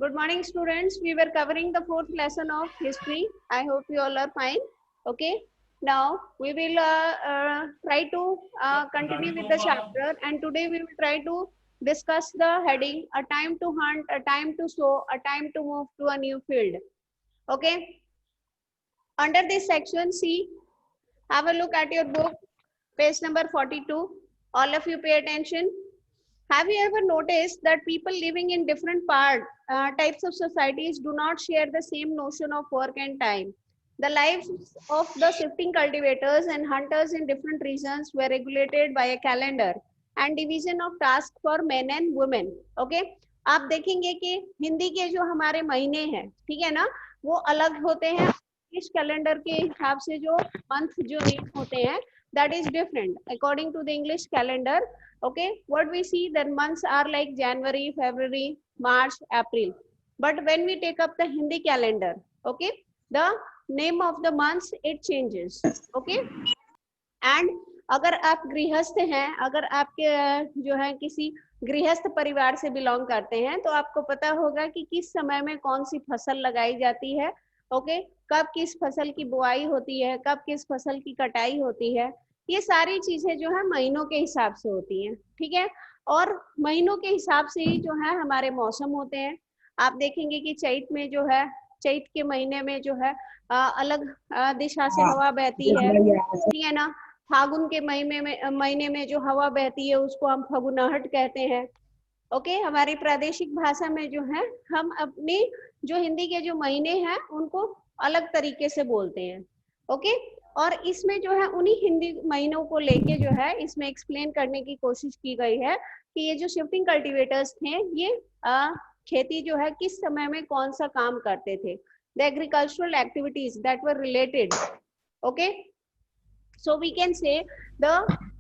Good morning, students. We were covering the fourth lesson of history. I hope you all are fine. Okay. Now we will try to continue with the chapter, and today we will try to discuss the heading: a time to hunt, a time to sow, a time to move to a new field. Okay. Under this section, see, have a look at your book, page number 42. All of you pay attention. Have you ever noticed that people living in different types of societies do not share the same notion of work and time? The lives of the shifting cultivators and hunters in different regions were regulated by a calendar and division of tasks for men and women. Okay? आप देखेंगे कि हिंदी के जो हमारे महीने हैं, ठीक है ना, वो अलग होते हैं. इंग्लिश कैलेंडर के हिसाब से जो मंथ जो नेम होते हैं, that is different according to the English calendar. Okay, what we see, that months are like January, February, March, April. But when we take up the Hindi calendar, okay, the name of the months it changes. Okay, and अगर आप गृहस्थ हैं, अगर आपके जो है किसी गृहस्थ परिवार से बिलोंग करते हैं, तो आपको पता होगा कि किस समय में कौन सी फसल लगाई जाती है. ओके, कब किस फसल की बुआई होती है, कब किस फसल की कटाई होती है. ये सारी चीजें जो है महीनों के हिसाब से होती हैं. ठीक है, और महीनों के हिसाब से ही जो है हमारे मौसम होते हैं. आप देखेंगे कि चैत में जो है, चैत के महीने में जो है अलग दिशा से हवा बहती है. ठीक है ना, फागुन के महीने में जो हवा बहती है उसको हम फगुनाहट कहते हैं. ओके, हमारी प्रादेशिक भाषा में जो है हम अपनी जो हिंदी के जो महीने हैं उनको अलग तरीके से बोलते हैं. ओके, और इसमें जो है उन्हीं हिंदी महीनों को लेके जो है इसमें एक्सप्लेन करने की कोशिश की गई है कि ये जो शिफ्टिंग कल्टीवेटर्स थे, ये खेती जो है किस समय में कौन सा काम करते थे. The agricultural activities that were related. Okay, so we can say the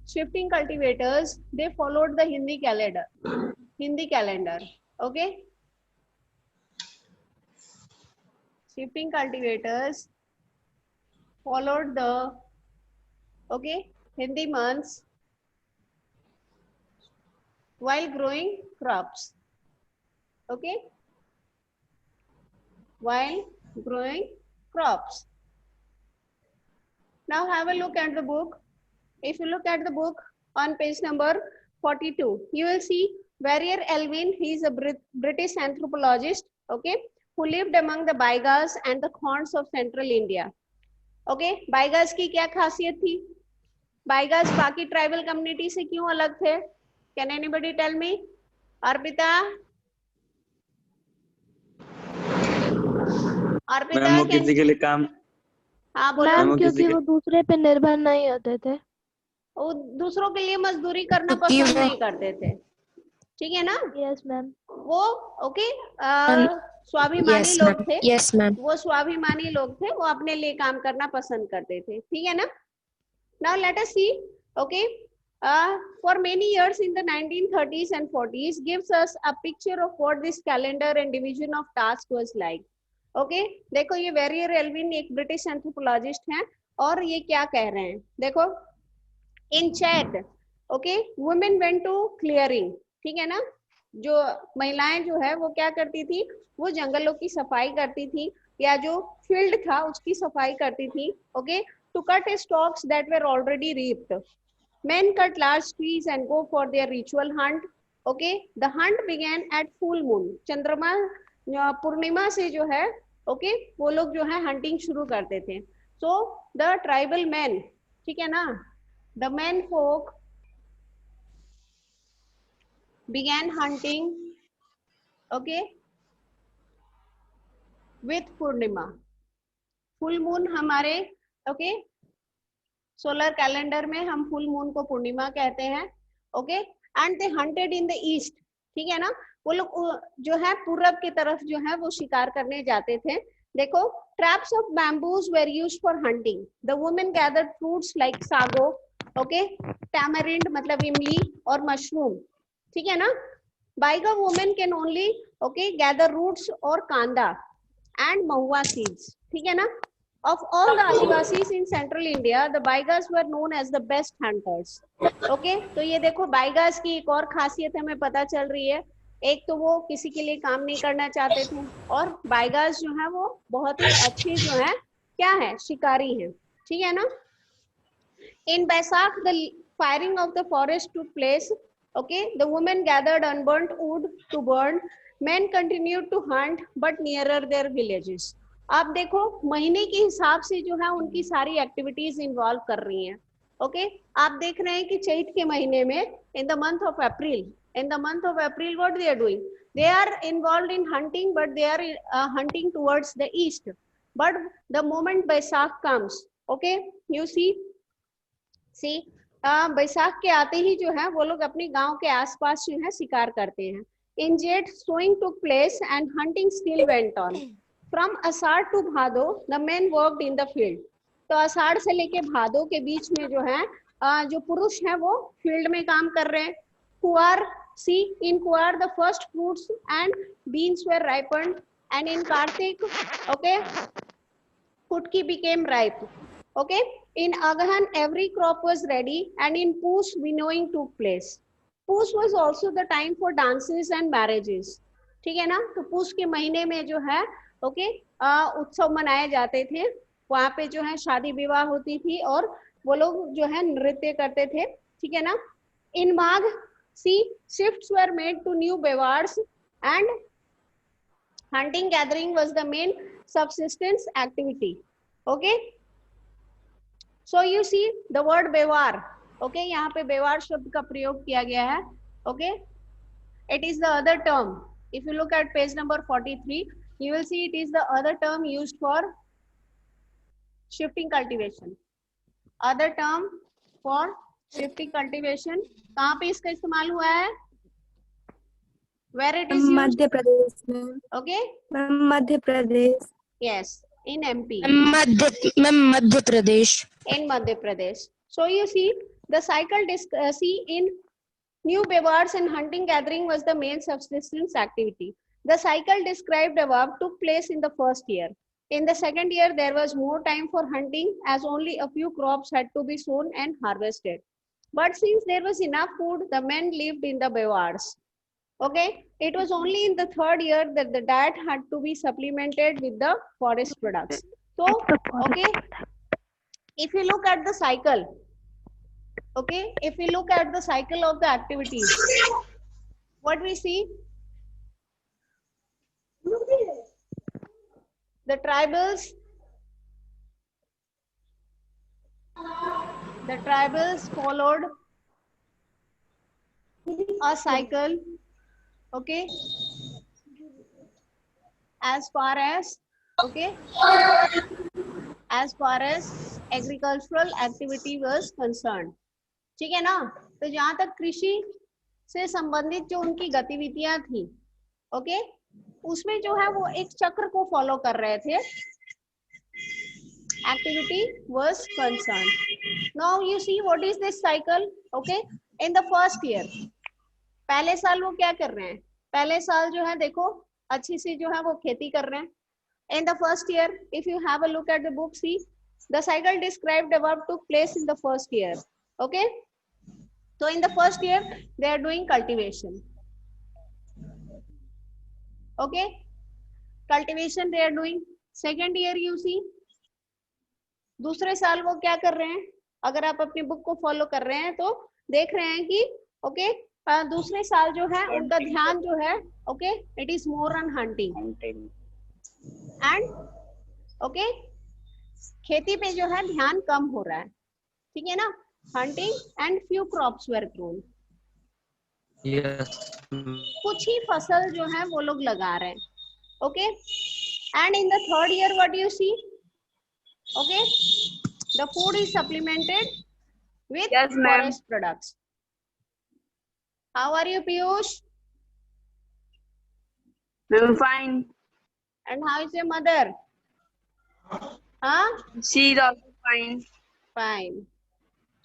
shifting cultivators, they followed the Hindi calendar. Okay, shifting cultivators followed the Hindi months while growing crops. Okay, while growing crops. Now have a look at the book. If you look at the book on page number 42, you will see Verrier Elwin. He is a British anthropologist, okay, who lived among the Baigas and the Khons of central India. Okay, Baigas की क्या खासियत थी? Baigas बाकी tribal community से क्यों अलग थे? Can anybody tell me? Arpita? Ma'am वो किसी के लिए काम, हाँ बोलो. मैम क्योंकि वो दूसरे पे निर्भर नहीं होते थे, वो दूसरों के लिए मजदूरी करना पसंद नहीं करते थे. ठीक है ना? Yes ma'am. वो ओके स्वाभिमानी लोग थे. Yes ma'am. वो स्वाभिमानी लोग थे, वो अपने लिए काम करना पसंद करते थे. ठीक है ना? Now let us see. Okay, for many years in the 1930s and 40s gives us a picture of what this calendar and division of task was like. Okay, देखो ये वेरियर एल्विन एक ब्रिटिश एंथ्रोपोलॉजिस्ट हैं और ये क्या कह रहे हैं. देखो, in Chait okay women went to clearing. ठीक है ना, जो महिलाएं जो है वो क्या करती थी, वो जंगलों की सफाई करती थी या जो फील्ड था उसकी सफाई करती थी. Okay, to cut stalks that were already reaped. Men cut large trees and go for their ritual hunt. Okay, the hunt began at full moon. चंद्रमा पूर्णिमा से जो है ओके वो लोग जो है हंटिंग शुरू करते थे. So the tribal men, ठीक है ना, the men folk began hunting okay with Purnima. Full moon हमारे ओके सोलर कैलेंडर में हम फुल मून को पूर्णिमा कहते हैं. Okay, and they hunted in the east. ठीक है ना, वो लोग जो है पूरब की तरफ जो है वो शिकार करने जाते थे. देखो, traps of bamboos were used for hunting. The women gathered fruits like sago, okay, tamarind मतलब इमली और मशरूम. ठीक है ना, Baiga women can only okay gather roots और कांदा एंड महुआ सीड्स. ठीक है ना. Of all the Adivasis in central India, the Baigas were known as the best hunters. Okay, तो ये देखो Baigas की एक और खासियत हमें पता चल रही है. एक तो वो किसी के लिए काम नहीं करना चाहते थे, और बाइगास जो है वो बहुत ही अच्छे जो है क्या है, शिकारी हैं, ठीक है ना। In Baisakh, the firing of the forest took place. Okay, the women gathered unburnt wood to burn. Men continued to hunt, but nearer their villages. आप देखो महीने के हिसाब से जो है उनकी सारी एक्टिविटीज इन्वॉल्व कर रही हैं. ओके, आप देख रहे हैं कि चैत के महीने में in the month of April what they are doing, they are involved in hunting, but they are hunting towards the east. But the moment Baisakh comes, okay, you see बैसाख के आते ही जो है वो लोग अपने गांव के आसपास जो है शिकार करते हैं. इन जेठ sowing took place and hunting still went on. From Asar to Bhado, the men worked in the field. तो आषाढ़ से लेके भादो के बीच में जो है जो पुरुष हैं वो फील्ड में काम कर रहे हैं. कुआर, see in Kuar the first fruits and beans were ripened, and in Kartik, okay, Kutki became ripe. Okay, in Agahan every crop was ready, and in Poos winnowing took place. Poos was also the time for dances and marriages. ठीक है ना, तो पूस के महीने में जो है ओके उत्सव मनाए जाते थे, वहां पे जो है शादी विवाह होती थी और वो लोग जो है नृत्य करते थे, ठीक है ना. इन माघ सी shifts were made to new bewards and hunting gathering was the main subsistence activity. Okay, so you see the word bewar. Okay, यहाँ पे bewar शब्द का प्रयोग किया गया है. Okay, it is the other term. If you look at page number 43, you will see it is the other term used for shifting cultivation. Other term for shifting cultivation. कहाँ पे इसका इस्तेमाल हुआ है? Where it is used? Madhya Pradesh में. Okay, Madhya Pradesh. yes, in MP. Madhya Pradesh. In Madhya Pradesh. So you see the cycle see in new bewards and hunting gathering was the main subsistence activity. The cycle described above took place in the first year. In the second year there was more time for hunting as only a few crops had to be sown and harvested. But since there was enough food, the men lived in the bewards. Okay, it was only in the third year that the diet had to be supplemented with the forest products. So okay, if you look at the cycle, okay, if we look at the cycle of the activities, what we see, the tribals followed a cycle, okay, as far as agricultural activity was concerned. ठीक है ना, तो जहां तक कृषि से संबंधित जो उनकी गतिविधियां थी, ओके, उसमें जो है वो एक चक्र को फॉलो कर रहे थे. Activity was concerned. Now you see what is this cycle? Okay, in the first year, पहले साल वो क्या कर रहे हैं? पहले साल जो है देखो अच्छी सी जो है वो खेती कर रहे हैं. In the first year, if you have a look at the book, see the cycle described above took place in the first year. Okay, so in the first year they are doing cultivation. Okay, cultivation they are doing. Second year you see, दूसरे साल वो क्या कर रहे हैं? अगर आप अपनी बुक को फॉलो कर रहे हैं तो देख रहे हैं कि ओके दूसरे साल जो है उनका ध्यान जो है okay it is more on hunting and okay खेती पे जो है ध्यान कम हो रहा है. ठीक है ना, hunting and few crops were grown. कुछ ही फसल जो है वो लोग लगा रहे हैं. Okay, and in the third year what you see, okay, the food is supplemented with forest products. How are you, Piyush? I'm fine. And how is your mother? Huh? She's also fine. Fine.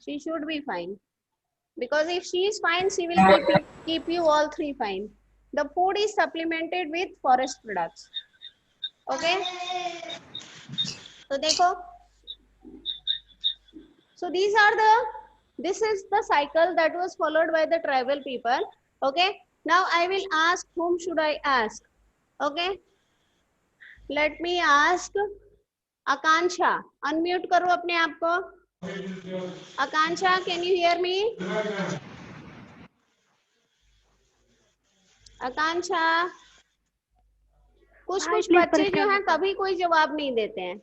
She should be fine, because if she is fine, she will keep you all three fine. The food is supplemented with forest products. Okay. So देखो, so this is the cycle that was followed by the tribal people. Okay, Now I will ask, whom should I ask? Okay, let me ask Akansha. Unmute करो अपने आप को. Akansha, can you hear me? Akansha. कुछ बच्चे जो हैं कभी कोई जवाब नहीं देते हैं,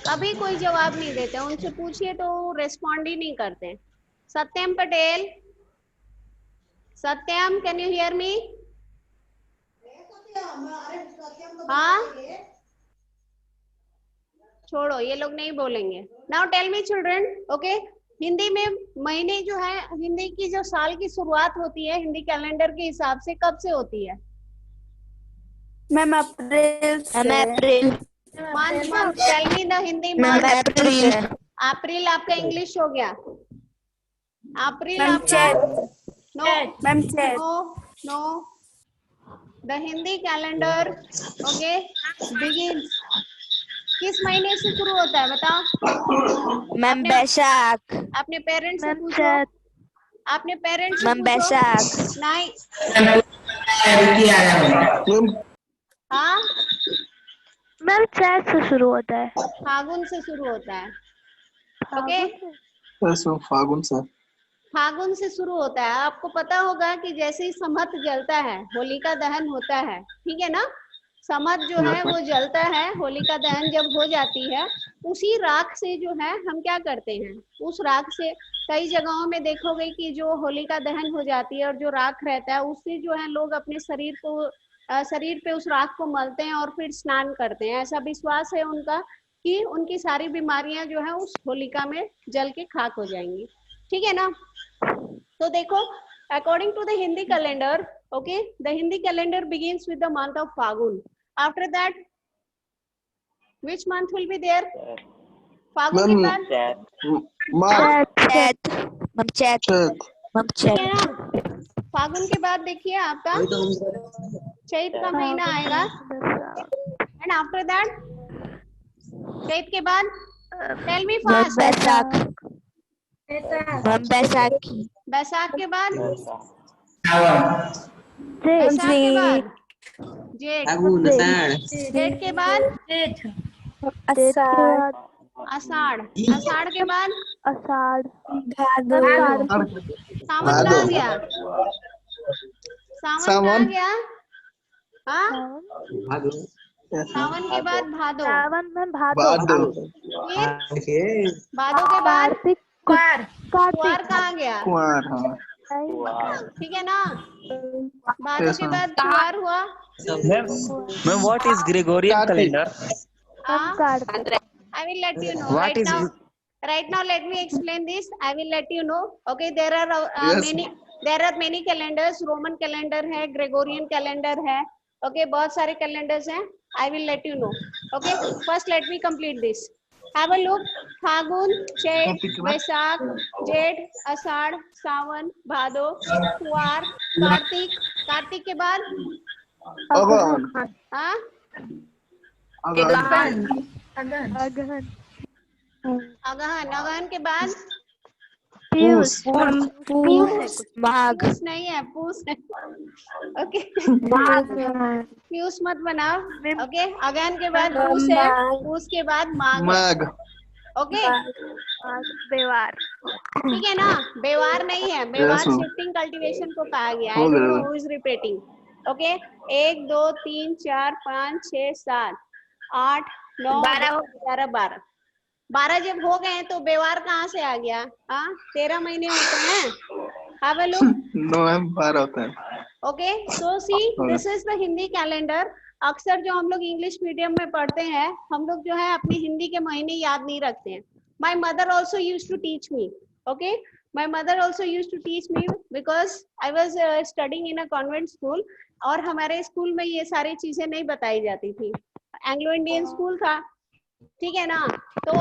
कभी कोई जवाब नहीं देते हैं. उनसे पूछिए तो रेस्पॉन्ड ही नहीं करते हैं. Satyam Patel. Satyam, can you hear me? हाँ, छोड़ो, ये लोग नहीं बोलेंगे. Now tell me children. Okay, Hindi में महीने जो है, हिंदी की जो साल की शुरुआत होती है हिंदी कैलेंडर के हिसाब से, कब से होती है? Ma'am April month. Tell me the Hindi ma'am month. April April आपका इंग्लिश हो गया. अप्रैल मैम आपका ma'am no. The Hindi calendar okay begins. किस महीने से शुरू होता है बताओ? मैम बैसाख. अपने पेरेंट्स से पूछो. अपने पेरेंट्स से मैम बैसाख. नहीं. हाँ, मैम चैत से शुरू होता है. फागुन से शुरू होता है. ओके, फागुन से. फागुन से शुरू होता है. आपको पता होगा कि जैसे ही समत जलता है, होलिका दहन होता है, ठीक है ना? समत जो है वो जलता है, होलिका दहन जब हो जाती है, उसी राख से जो है हम क्या करते हैं, उस राख से कई जगहों में देखोगे कि जो होलिका दहन हो जाती है और जो राख रहता है उससे जो है लोग अपने शरीर पे उस राख को मलते हैं और फिर स्नान करते हैं. ऐसा विश्वास है उनका कि उनकी सारी बीमारियां जो है उस होलिका में जल के खाक हो जाएंगी. ठीक है ना? तो देखो, according to the Hindi calendar, okay, the Hindi calendar begins with the month of Fagun. After that, which month will be there? Fagun के बाद चैत. ठीक है ना? फागुन के बाद देखिए आपका चैत का महीना आएगा. एंड आफ्टर दैट, चैत के बाद टेल मी फास्ट. बैसाखी. बैसाख के बाद जेठ. बैसाख के बाद जेठ. जेठ के बाद आषाढ़. आषाढ़. आषाढ़ के बाद आषाढ़. सावन का आ गया. सावन का आ गया. हाँ, सावन के बाद भादो. सावन में भादो. फिर भादो के बाद कार्तिक. कुंवर का आ गया. कुंवर. हाँ. ठीक है ना? भादो के बाद कुंवर हुआ. Ma'am, what is Gregorian calendar? I will let you know. What is Right now, let me explain this. I will let you know. Okay, there are Yes. many calendars. Roman calendar है, Gregorian calendar है. Okay, बहुत सारे calendars हैं. I will let you know. Okay, first let me complete this. Have a look. फागुन, चैत, वैशाख, जेठ, आषाढ़, सावन, भादो, कुंवर, कार्तिक. कार्तिक के बाद अगहन. हाँ, अगहन. अगहन. अगहन के बाद पूस. माघ. पूस नहीं है, पूस है. ओके, पूस मत बनाओ. ओके, अगहन के बाद पूस है, पूस के बाद माघ. माघ. ओके, बेवार. ठीक है ना? बेवार नहीं है, बेवार Yes, ma'am. शिफ्टिंग कल्टीवेशन को कहा गया है. हो गया. Who is repeating? ओके, 1 2 3 4 5 6 7 8 9 10 11 12. 12 जब हो गए तो बेवार कहाँ से आ गया? हाँ, 13 महीने होते हैं. Have a look. नवंबर होता है. Okay, so see this is the Hindi calendar. अक्सर जो हम लोग इंग्लिश मीडियम में पढ़ते हैं, हम लोग जो है अपनी हिंदी के महीने याद नहीं रखते हैं. My mother also used to teach me. Okay, my mother also used to teach me because I was studying in a convent school. और हमारे स्कूल में ये सारी चीजें नहीं बताई जाती थी. एंग्लो इंडियन स्कूल था, ठीक है ना? तो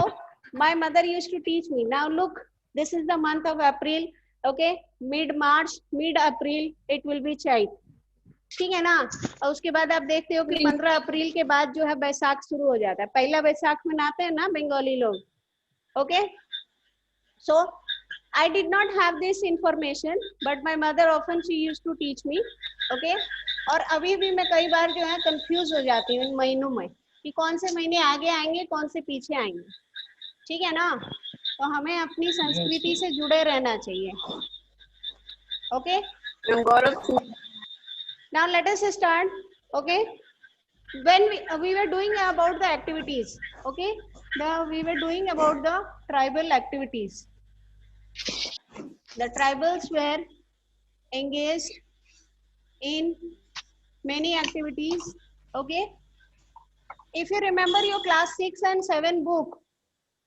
my mother used to teach me. Now look, this is the month of April. Okay, mid March, mid April it will be Chait. ठीक है ना? और उसके बाद आप देखते हो कि 15 अप्रैल के बाद जो है बैसाख शुरू हो जाता है. पहला बैसाख मनाते हैं ना बंगाली लोग. Okay, so I did not have this information, but my mother often she used to teach me. Okay, और अभी भी मैं कई बार जो है कंफ्यूज हो जाती हूँ इन महीनों में कि कौन से महीने आगे आएंगे कौन से पीछे आएंगे, ठीक है ना। तो हमें अपनी संस्कृति से जुड़े रहना चाहिए। Okay, now let us start. Okay, when we were doing about the activities, okay, we were doing about the tribal activities. The tribals were engaged in many activities. Okay, if you remember your class 6 and 7 book,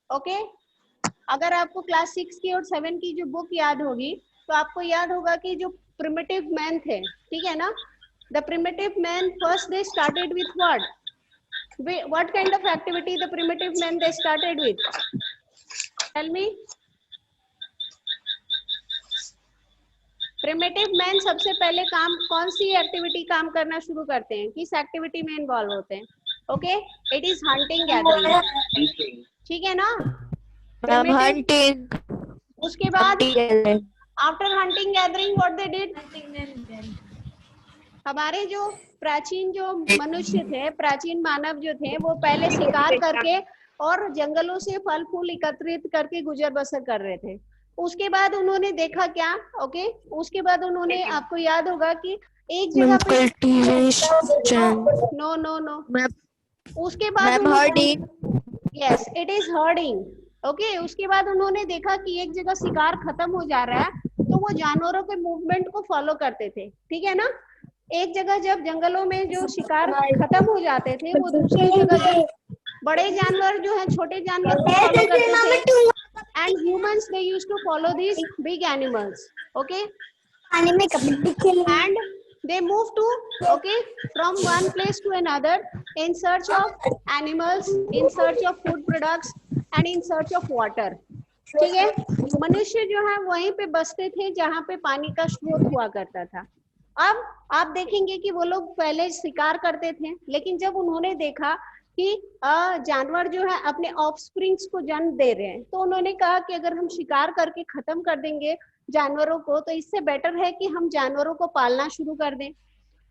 okay, अगर आपको class 6 की और 7 की जो book याद होगी तो आपको याद होगा कि जो प्रिमिटिव मैन थे, ठीक है ना, the primitive man first they started with what kind of activity the primitive men they started with? Tell me. Primitive man सबसे पहले काम कौन सी एक्टिविटी काम करना शुरू करते हैं, किस एक्टिविटी में इन्वॉल्व होते हैं? Okay, it is hunting gathering, ठीक है ना। हंटिंग, उसके बाद after hunting gathering what they did, हमारे जो प्राचीन जो मनुष्य थे, प्राचीन मानव जो थे, वो पहले शिकार करके और जंगलों से फल फूल एकत्रित करके गुजर बसर कर रहे थे। उसके बाद उन्होंने देखा क्या, ओके, उसके बाद उन्होंने, आपको याद होगा कि एक जगह पे नो नो नो, उसके बाद yes it is herding, okay. उसके बाद उन्होंने देखा कि एक जगह शिकार खत्म हो जा रहा है तो वो जानवरों के मूवमेंट को फॉलो करते थे, ठीक है ना। एक जगह जब जंगलों में जो शिकार खत्म हो जाते थे वो दूसरी जगह जब बड़े जानवर जो है छोटे जानवर को फॉलो करते थे, and humans they used to follow these big animals, okay, and they move to, okay, from one place to another in search of animals, in search of food products and in search of water, ठीक है। मनुष्य जो है वहीं पे बसते थे जहाँ पे पानी का स्रोत हुआ करता था। अब आप देखेंगे कि वो लोग पहले शिकार करते थे, लेकिन जब उन्होंने देखा कि जानवर जो है अपने ऑफस्प्रिंग्स को जन्म दे रहे हैं, तो उन्होंने कहा कि अगर हम शिकार करके खत्म कर देंगे जानवरों को तो इससे बेटर है कि हम जानवरों को पालना शुरू कर दें।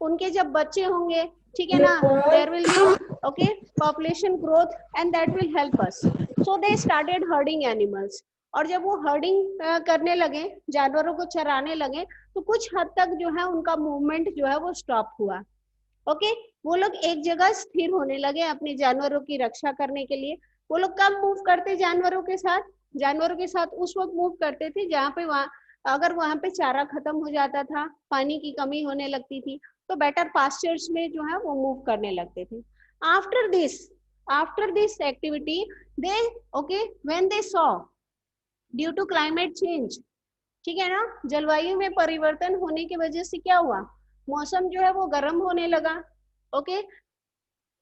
उनके जब बच्चे होंगे, ठीक है ना, there will be okay population growth and that will help us, so they started herding animals. और जब वो हर्डिंग करने लगे, जानवरों को चराने लगे, तो कुछ हद तक जो है उनका मूवमेंट जो है वो स्टॉप हुआ, ओके। वो लोग एक जगह स्थिर होने लगे अपने जानवरों की रक्षा करने के लिए। वो लोग कब मूव करते जानवरों के साथ? जानवरों के साथ उस वक्त मूव करते थे जहाँ पे अगर वहां पे चारा खत्म हो जाता था, पानी की कमी होने लगती थी, तो बेटर पास्चर्स में जो है वो मूव करने लगते थे। After this activity they okay when they saw due to climate change, ठीक है ना, जलवायु में परिवर्तन होने की वजह से क्या हुआ, मौसम जो है वो गर्म होने लगा, ओके,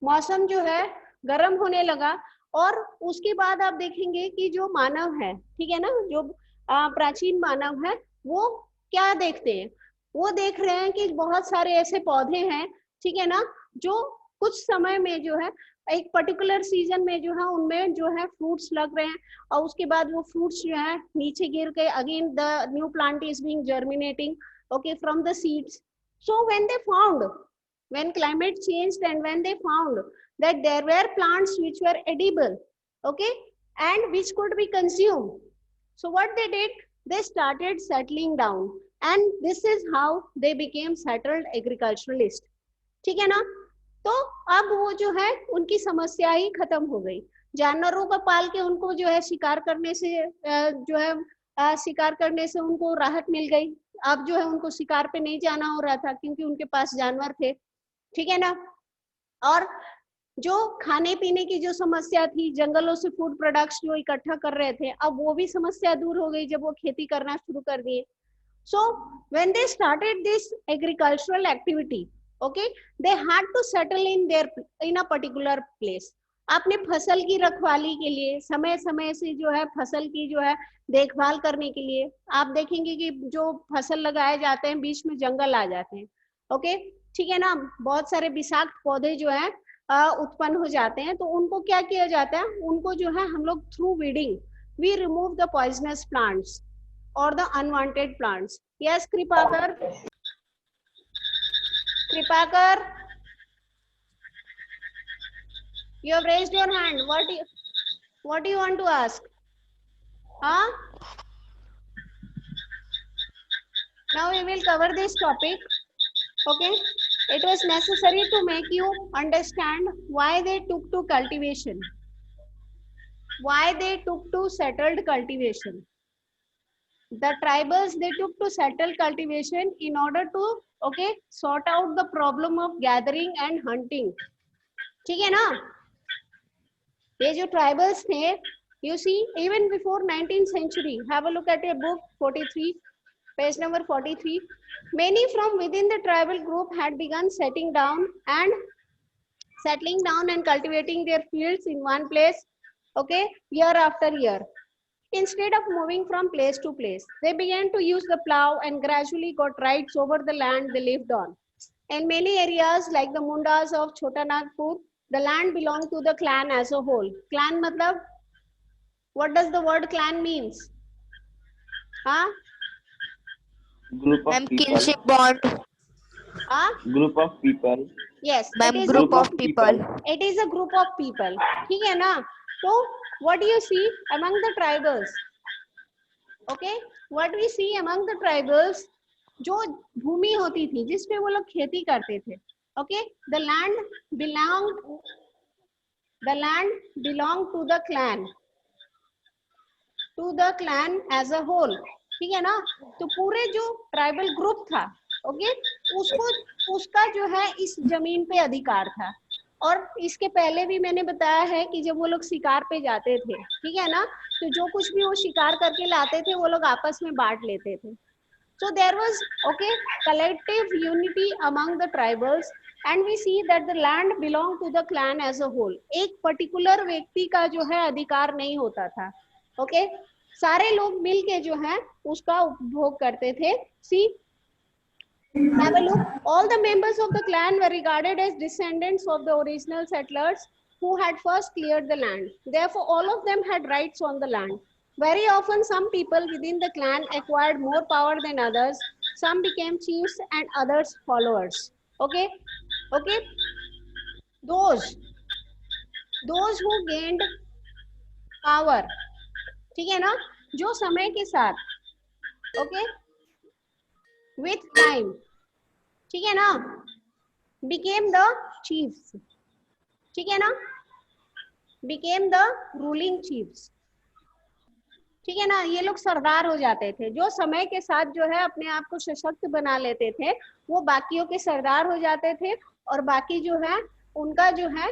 मौसम जो है गर्म होने लगा। और उसके बाद आप देखेंगे कि जो मानव है, ठीक है ना, जो प्राचीन मानव है, वो क्या देखते हैं, वो देख रहे हैं कि बहुत सारे ऐसे पौधे हैं, ठीक है ना, जो कुछ समय में जो है एक पर्टिकुलर सीजन में जो है उनमें जो है फ्रूट्स लग रहे हैं, और उसके बाद वो फ्रूट्स जो है नीचे गिर के again the new plant is being germinating, okay, from the seeds. So when climate changed and when they found that there were plants which were edible, okay, and which could be consumed, so what they did, they started settling down, and this is how they became settled agriculturalists, ठीक है ना। तो अब वो जो है उनकी समस्या ही खत्म हो गई, जानवरों को पाल के उनको जो है शिकार करने से उनको राहत मिल गई। अब जो है उनको शिकार पे नहीं जाना हो रहा था क्योंकि उनके पास जानवर थे, ठीक है ना। और जो खाने पीने की जो समस्या थी, जंगलों से फूड प्रोडक्ट्स जो इकट्ठा कर रहे थे, अब वो भी समस्या दूर हो गई जब वो खेती करना शुरू कर दिए। So when they started this agricultural activity, okay, they had to settle in a particular place. अपने फसल की रखवाली के लिए समय समय से जो है फसल की जो है देखभाल करने के लिए आप देखेंगे कि जो फसल लगाए जाते हैं बीच में जंगल आ जाते हैं, ओके, ठीक है ना, बहुत सारे विषाक्त पौधे जो है उत्पन्न हो जाते हैं। तो उनको क्या किया जाता है, उनको जो है हम लोग through weeding we remove the poisonous plants, or the unwanted plants. Yes, Kripakar. Kripakar, you have raised your hand. What do you want to ask? Huh? Now we will cover this topic. Okay. It was necessary to make you understand why they took to cultivation. Why they took to settled cultivation. The tribals, they took to settle cultivation in order to, okay, sort out the problem of gathering and hunting. ठीक है ना? ये जो tribals थे, you see, even before 19th century, have a look at your book 43, page number 43. Many from within the tribal group had begun settling down and cultivating their fields in one place, okay, year after year. Instead of moving from place to place, they began to use the plow and gradually got rights over the land they lived on. In many areas like the Mundas of Chota Nagpur, the land belonged to the clan as a whole. Clan matlab, what does the word clan means? Huh? Group of Ma'am, people. kinship bond. Huh? Group of people. Yes, Ma'am, it is group of people. it is a group of people. ठीक है ना? So what do you see among the tribals? Okay, what we see among the tribals, जो भूमि होती थी जिसपे वो लोग खेती करते थे. Okay, the land belonged to the clan as a whole. ठीक है ना? तो पूरे जो ट्राइबल ग्रुप था, ओके, उसका जो है इस जमीन पे अधिकार था. और इसके पहले भी मैंने बताया है कि जब वो लोग शिकार पे जाते थे, ठीक है ना, तो जो कुछ भी वो शिकार करके लाते थे वो लोग आपस में बांट लेते थे. So there was, okay, collective unity among the tribals, and we see that the land belonged to the clan as a whole. एक particular व्यक्ति का जो है अधिकार नहीं होता था. Okay, सारे लोग मिलके जो है उसका उपभोग करते थे. See, have a look. All the members of the clan were regarded as descendants of the original settlers who had first cleared the land. Therefore, all of them had rights on the land. Very often, some people within the clan acquired more power than others. Some became chiefs and others followers. Okay, okay. Those who gained power, ठीक है ना, जो समय के साथ, okay, with time, ठीक है ना, became the chiefs, ठीक है ना, became the ruling chiefs, ठीक है ना. ये लोग सरदार हो जाते थे. जो समय के साथ जो है अपने आप को सशक्त बना लेते थे, वो बाकियों के सरदार हो जाते थे और बाकी जो है उनका जो है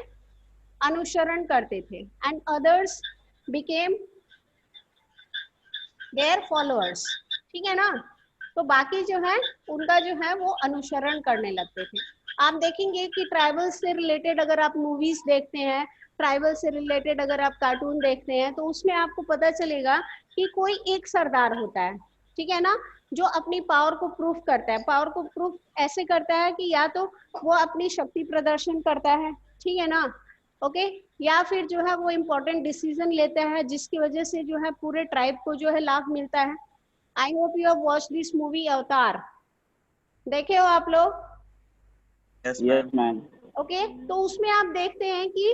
अनुसरण करते थे. And others became their followers, ठीक है ना. तो बाकी जो है उनका जो है वो अनुसरण करने लगते थे. आप देखेंगे कि ट्राइबल से रिलेटेड अगर आप मूवीज देखते हैं, ट्राइबल से रिलेटेड अगर आप कार्टून देखते हैं, तो उसमें आपको पता चलेगा कि कोई एक सरदार होता है, ठीक है ना, जो अपनी पावर को प्रूफ करता है. पावर को प्रूफ ऐसे करता है कि या तो वो अपनी शक्ति प्रदर्शन करता है, ठीक है ना, ओके, या फिर जो है वो इम्पोर्टेंट डिसीजन लेता है जिसकी वजह से जो है पूरे ट्राइब को जो है लाभ मिलता है. I hope you have watched this movie अवतार. देखे हो आप लोग? Yes, ma'am. ओके, तो उसमें आप देखते हैं कि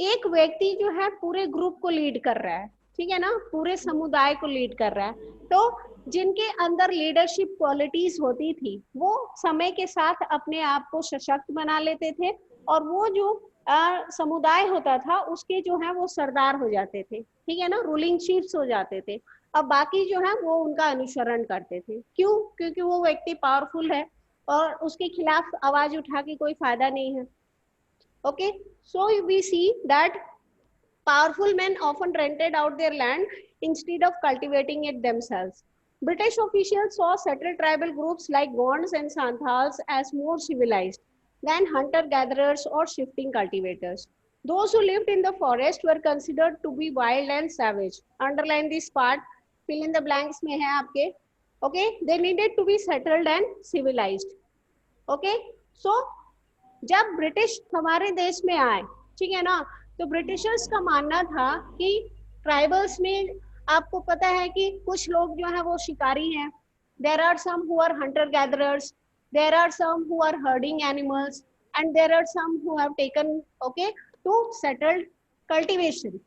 एक व्यक्ति जो है पूरे ग्रुप को लीड कर रहा है, ठीक है ना, पूरे समुदाय को लीड कर रहा है. तो जिनके अंदर लीडरशिप क्वालिटीज होती थी वो समय के साथ अपने आप को सशक्त बना लेते थे और वो जो समुदाय होता था उसके जो है वो सरदार हो जाते थे, ठीक है ना, रूलिंग चीफ्स हो जाते थे. अब बाकी जो है वो उनका अनुसरण करते थे. क्यों? क्योंकि वो व्यक्ति पावरफुल है और उसके खिलाफ आवाज उठा के कोई फायदा नहीं है. Okay, so we see that powerful men often rented out their land instead of cultivating it themselves. British officials saw settled tribal groups like Gonds and Santals as more civilized than hunter-gatherers or shifting cultivators. Those who lived in the forest were considered to be wild and savage. Underline this part. Fill in the blanks में है आपके. Okay, they needed to be settled and civilized. Okay, so जब British हमारे देश में आए, ठीक है ना, तो ब्रिटिशर्स का मानना था कि ट्राइबल्स में आपको पता है कि कुछ लोग जो है वो शिकारी हैं, there are some who are hunter gatherers, there are some who are herding animals, and there are some who have taken, okay, to settled cultivation.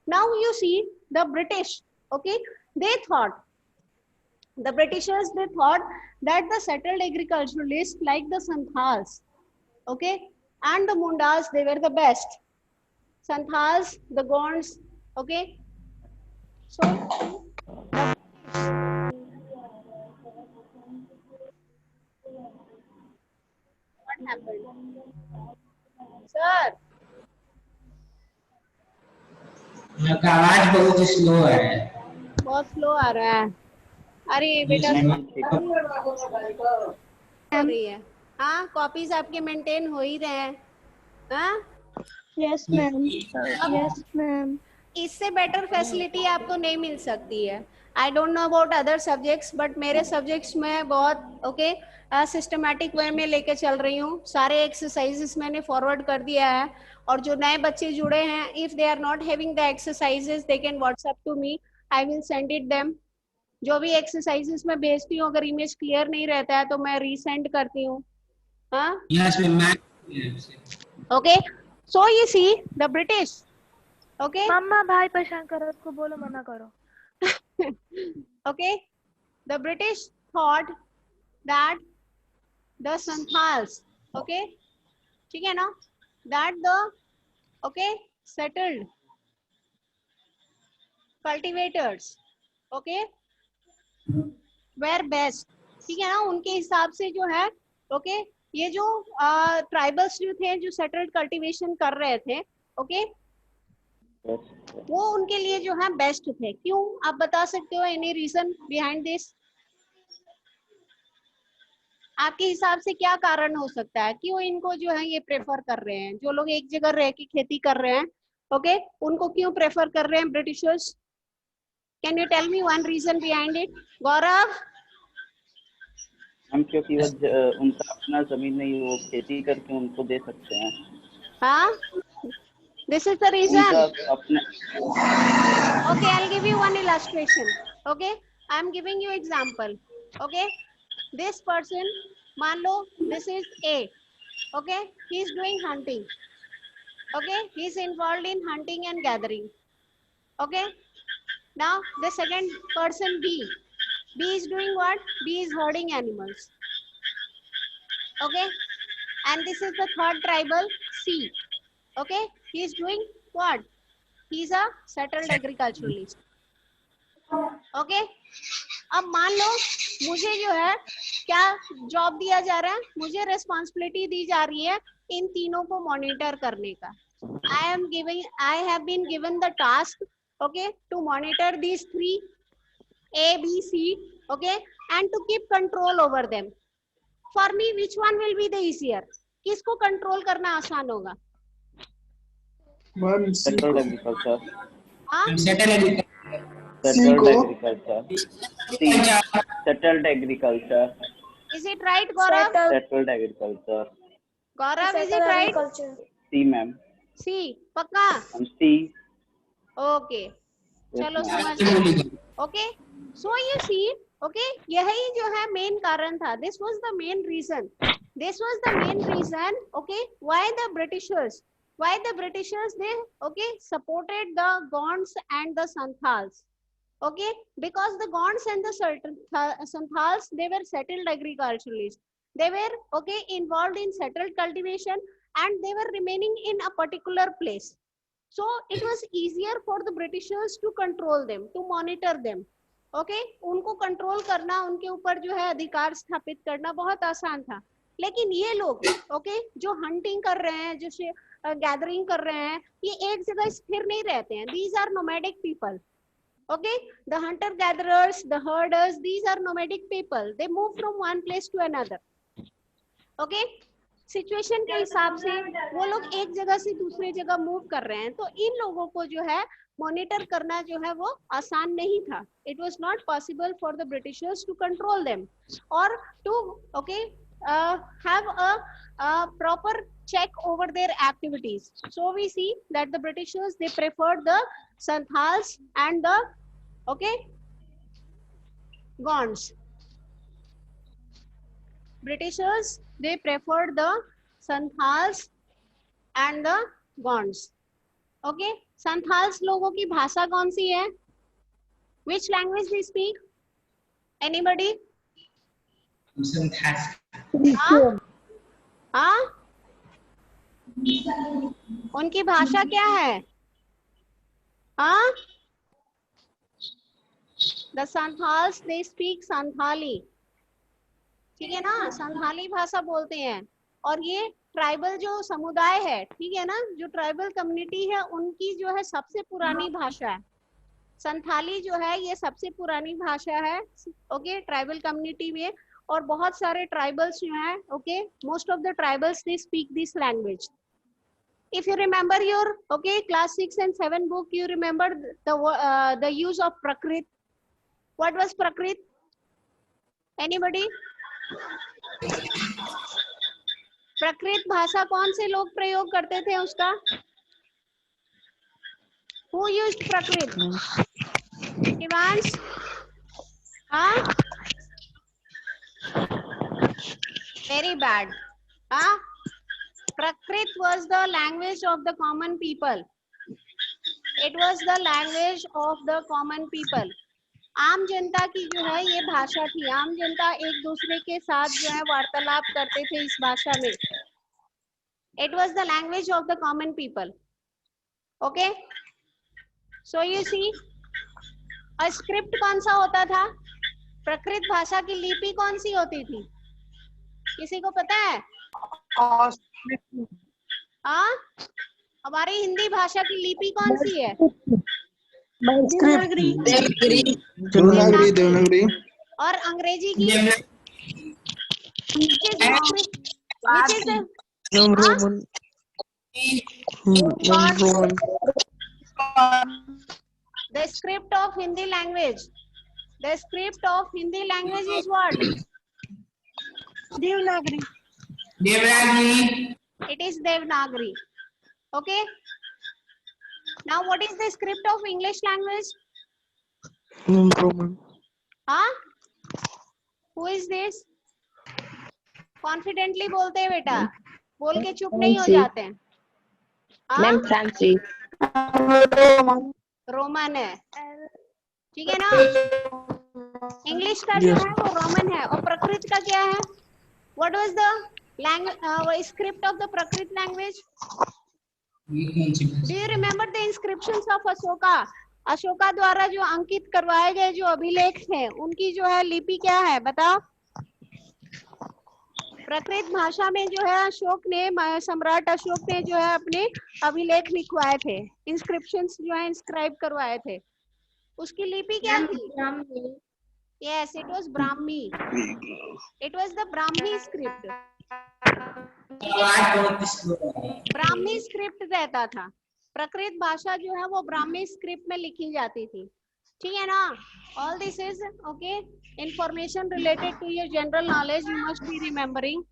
Now you see the British, okay, they thought, the Britishers, they thought that the settled agriculturalists like the Santhals, okay, and the Mundas, they were the best. Santhals, the Gonds, okay, so what happened, sir? आपका आवाज बहुत slow है। बहुत slow आ रहा है। अरे बेटा हो रही है। हाँ, कॉपीज आपके मेंटेन हो ही रहे हैं। हाँ, यस मैम, यस मैम। इससे बेटर फैसिलिटी आपको नहीं मिल सकती है। I don't know about other subjects, but मेरे सब्जेक्ट्स में बहुत ओके सिस्टमैटिक वे में लेके चल रही हूँ। सारे एक्सरसाइजेस मैंने फॉरवर्ड कर दिया है, और जो नए बच्चे जुड़े हैं, if they are not having the exercises they can WhatsApp to me, I will send it them. जो भी एक्सरसाइजेस मैं भेजती हूँ, अगर इमेज क्लियर नहीं रहता है तो मैं रीसेंड करती हूँ। हाँ, yes ma'am. Okay, so you see the British, okay, मम्मा भाई परेशान करो, उसको बोलो मना करो। okay, the British thought that the Santhals, okay, ठीक है ना, that the okay settled cultivators, okay, were best, ठीक है ना। उनके हिसाब से जो है ओके, ये जो ट्राइबल्स जो थे, जो सेटल्ड कल्टीवेशन कर रहे थे, ओके, वो उनके लिए जो है बेस्ट थे। क्यों, आप बता सकते हो? Any reason behind this? आपके हिसाब से क्या कारण हो सकता है, क्यों इनको जो है ये प्रेफर कर रहे हैं? जो लोग एक जगह रह के खेती कर रहे हैं, ओके, उनको क्यों प्रेफर कर रहे हैं Britishers? Can you tell me one reason behind it? Gaurav? हम क्योंकि वो उनका अपना जमीन नहीं, वो खेती करके उनको दे सकते हैं। हाँ, this is the reason. अपने Okay, I'll give you one illustration. Okay, I'm giving you example. Okay, this person, मान लो this is A. Okay, he is doing hunting. Okay, he is involved in hunting and gathering. Okay, now the second person B. B is doing what? B is herding animals. Okay, and this is the third tribal C. Okay, he is doing what? He is a settled agriculturalist. Okay, अब मान लो मुझे जो है क्या job दिया जा रहा है, मुझे रिस्पॉन्सिबिलिटी दी जा रही है इन तीनों को मॉनिटर करने का। I have been given the task, okay, to monitor these three A, B, C, okay, and to keep control over them. For me, which one will be the easier? किसको control करना आसान होगा? Settled agriculture. हाँ, settled agriculture. is it right, Gaurav? Settled agriculture. Gaurav, is it right? सी ma'am. सी पक्का? सी। Okay, चलो समझ गए। Okay, so you see, okay, यही जो है मेन कारण था। This was the main reason, okay, why the britishers they okay supported the Gonds and the Santhals, okay, because the Gonds and the Santhals, they were settled agriculturalists. They were okay involved in settled cultivation, and they were remaining in a particular place. So it was easier for the Britishers to control them, to monitor them. Okay, उनको control करना, उनके ऊपर जो है अधिकार स्थापित करना बहुत आसान था। लेकिन ये लोग ओके जो हंटिंग कर रहे हैं, जो गैदरिंग कर रहे हैं, ये एक जगह स्थिर नहीं रहते हैं। These are nomadic people. Okay, the hunter gatherers, the herders, these are nomadic people. They move from one place to another. Okay, situation के हिसाब से वो लोग एक जगह से दूसरी जगह मूव कर रहे हैं, तो इन लोगों को जो है मॉनिटर करना जो है वो आसान नहीं था। It was not possible for the Britishers to control them or to okay have a proper check over their activities. So we see that the Britishers, they preferred the Santhals and the Okay, Gonds. Britishers, they preferred the Santhals and the Gonds. Okay, Santhals लोगों की भाषा कौन सी है? Which language they speak? Anybody? हाँ? हाँ? उनकी भाषा क्या है? हाँ? The Santhals they speak Santhali. ठीक है ना, संथाली भाषा बोलते हैं। और ये ट्राइबल जो समुदाय है, ठीक है ना, जो ट्राइबल कम्युनिटी है, उनकी जो है सबसे पुरानी भाषा है संथाली। जो है ये सबसे पुरानी भाषा है, ओके, ट्राइबल कम्युनिटी में। और बहुत सारे ट्राइबल्स जो हैं, okay, most of the tribals they speak this language. If you remember your class 6 and 7 book, you remember the use of Prakrit. What was Prakrit? Anybody? प्रकृत भाषा कौन से लोग प्रयोग करते थे उसका? Who used प्रकृत? Shivansh? हाँ? Very bad. हाँ? Prakrit was the language of the common people. It was the language of the common people. आम जनता की जो है ये भाषा थी। आम जनता एक दूसरे के साथ जो है वार्तालाप करते थे इस भाषा में। It was the language of the common people. Okay? So you see, a script कौन सा होता था? प्रकृत भाषा की लिपि कौन सी होती थी? किसी को पता है? हाँ? हमारी हिंदी भाषा की लिपि कौन सी है? देवनागरी। और अंग्रेजी की? Which is the Roman. The script of Hindi language. The script of Hindi language is what? Devanagari. It is Devanagari. Okay. Now, what is the script of English language? Roman. हाँ? Who is this? Confidently बोलते हैं बेटा, बोल के चुप नहीं हो जाते हैं। मैम फ्रांसी। रोमन है, ठीक है ना? इंग्लिश का जो है वो रोमन है। और प्रकृत का क्या है? What was the script of the Prakrit language? Do you remember the inscriptions of Ashoka? Ashoka द्वारा जो अंकित करवाए गए जो अभिलेख हैं, उनकी जो है लिपि क्या है बताओ? प्रकृत भाषा में जो है अशोक ने, सम्राट अशोक ने जो है अपने अभिलेख लिखवाए थे, इंस्क्रिप्शंस जो है इंस्क्राइब करवाए थे। उसकी लिपि क्या थी? Yes, it was Brahmi. It was the Brahmi script. Brahmi script रहता था। प्रकृत भाषा जो है वो ब्राह्मी स्क्रिप्ट में लिखी जाती थी, ठीक है ना? All this is okay information related to your general knowledge, you must be remembering.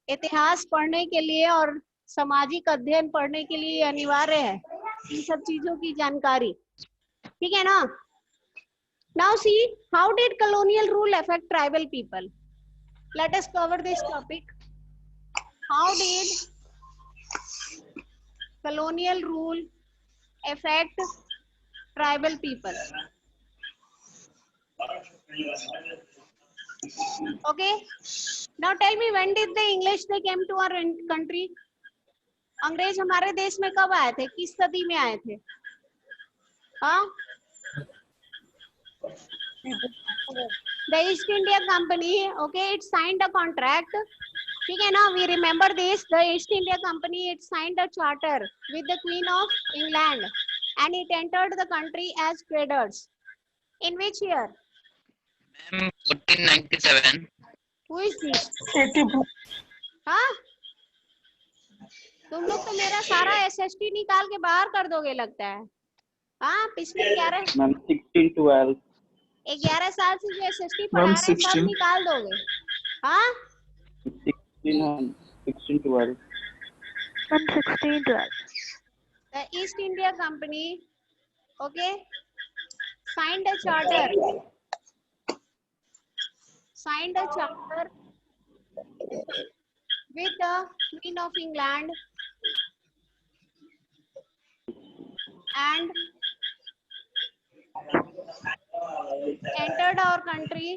इतिहास पढ़ने के लिए और सामाजिक अध्ययन पढ़ने के लिए अनिवार्य है इन सब चीजों की जानकारी, ठीक है ना? Now see, how did colonial rule affect tribal people? Let us cover this topic. How did colonial rule affect tribal people? Okay. Now tell me, when did the English they came to our country? अंग्रेज हमारे देश में कब आए थे? किस सदी में आए थे? हाँ? The East India Company, okay, it signed a contract. ठीक है ना? We remember this. The East India Company it signed a charter with the Queen of England, and it entered the country as traders. In which year? 1497. Who is this? हाँ? तुम लोग तो मेरा सारा SST निकाल के बाहर कर दोगे लगता है। हाँ, पिछले 11 मैम 1612 11 साल से जो SST पढ़ा रहे हैं सब निकाल दोगे। हाँ? 1612 The East India Company, okay, signed a charter with the Queen of England and entered our country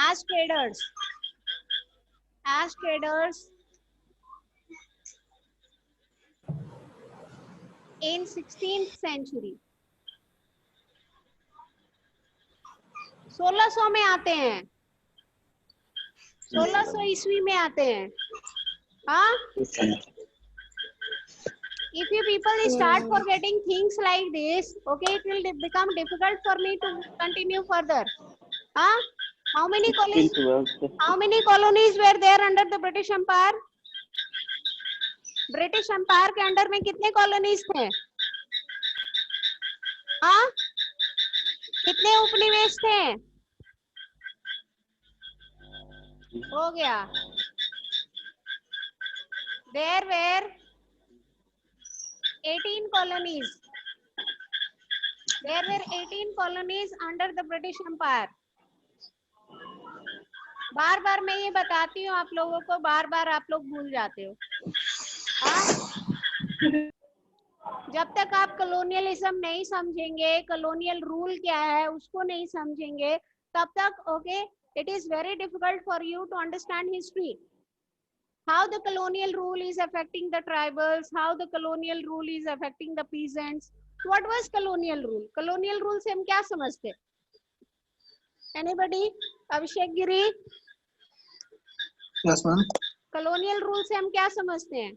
as traders in 16th century. 1600 में आते हैं, 1600 ईस्वी में आते हैं. हाँ, if you people start forgetting things like this, okay, it will become difficult for me to continue further. Huh? How many colonies were there under the British Empire? British empire के under में कितने colonies थे? हाँ, कितने उपनिवेश थे? हो गया. There were 18 colonies. There were 18 colonies under the British Empire. बार बार मैं ये बताती हूँ आप लोगों को, बार बार आप लोग भूल जाते हो. जब तक आप कॉलोनियलिज्म नहीं समझेंगे, कॉलोनियल रूल क्या है उसको नहीं समझेंगे, तब तक okay, it is very difficult for you to understand history. How the colonial rule is affecting the tribals, how the colonial rule is affecting the peasants. What was colonial rule? Colonial rule से हम क्या समझते? Anybody? अभिषेक गिरी? Yes, ma'am. Colonial rule से हम क्या समझते हैं?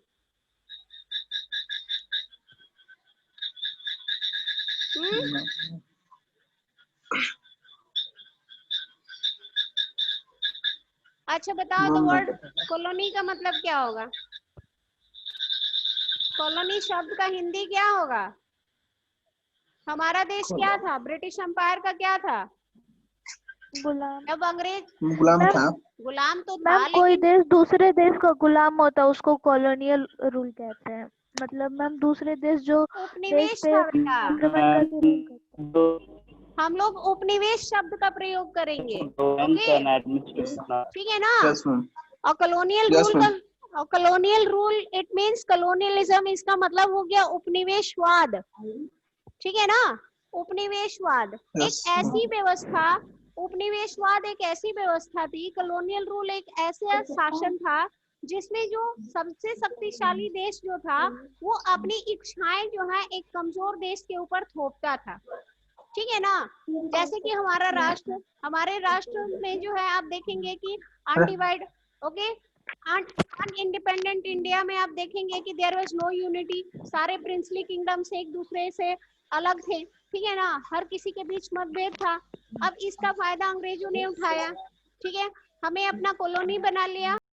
अच्छा बताओ, तो वर्ड कॉलोनी का मतलब क्या होगा? कॉलोनी शब्द का हिंदी क्या होगा? हमारा देश क्या था? ब्रिटिश एम्पायर का क्या था? गुलाम. जब अंग्रेज गुलाम था. गुलाम तो था, मैम कोई लेकिन देश दूसरे देश का गुलाम होता है उसको कॉलोनियल रूल कहते हैं. मतलब मैम दूसरे देश जो उपनिवेश देश पे था बेटा. implement करके rule करते हैं. हम लोग उपनिवेश शब्द का प्रयोग करेंगे, ठीक है ना? Yes, ma'am. और कॉलोनियल Yes, रूल ma'am. का, और colonial rule it means colonialism, इसका मतलब हो गया उपनिवेशवाद, ठीक है ना? उपनिवेशवाद Yes, एक ऐसी व्यवस्था, उपनिवेशवाद एक ऐसी व्यवस्था थी, कॉलोनियल रूल एक ऐसा शासन था जिसमें जो सबसे शक्तिशाली देश जो था वो अपनी इच्छाएं जो है एक कमजोर देश के ऊपर थोपता था, ठीक है ना? जैसे कि हमारे राष्ट्र में जो है आप देखेंगे कि अनडिवाइड ओके अनइंडिपेंडेंट इंडिया में आप देखेंगे कि देयर वाज नो यूनिटी. सारे प्रिंसली किंगडम्स एक दूसरे से अलग थे, ठीक है ना? हर किसी के बीच मतभेद था. अब इसका फायदा अंग्रेजों ने उठाया, ठीक है? हमें अपना कॉलोनी बना लिया.